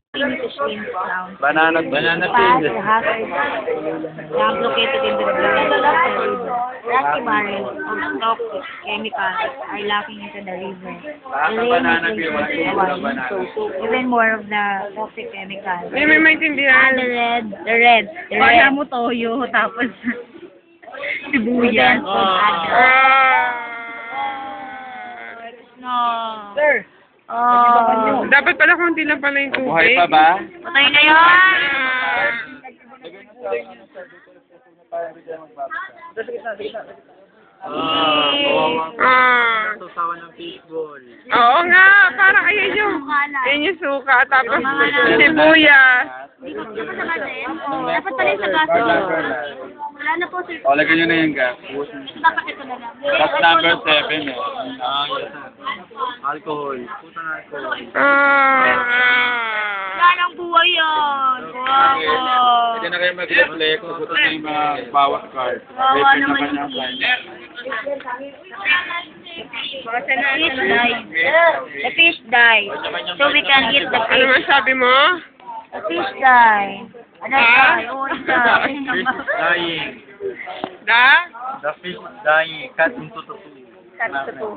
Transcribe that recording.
Finnish shrimp sound. Banana Past the hazard lamp located in the river. Rocky barrels of toxic chemicals are lacking into the river. The rain is releasing even more of the toxic chemicals. Hindi may maintindihan. The red. Kaya mo toyo, tapos sibuyas. No. Sir. Oh. Dapat pala konti lang pala yung tubig. Buhay pa ba? Patay na yun. Susawa ng fishball. Oo nga, parang ayan yung suka, tapos sibuyas. Dapat pala yung sa gas. Wala na po, sir. O, lagyan nyo na yung gas. Dapat ito na lang. That's number 7 eh. Alcohol. Puta na alcohol. Wala nang buhay yun. Hindi na kayo mag-reflect. Pupunta na yung mga bawat card. Wawa Reflect na naman kanyang yung card. fish died. The fish died. So we can eat the Ano fish. man sabi mo? The fish died. Ano died? Oh, died. Fish dying. Da? The fish dying. Cut into two. Cut to two.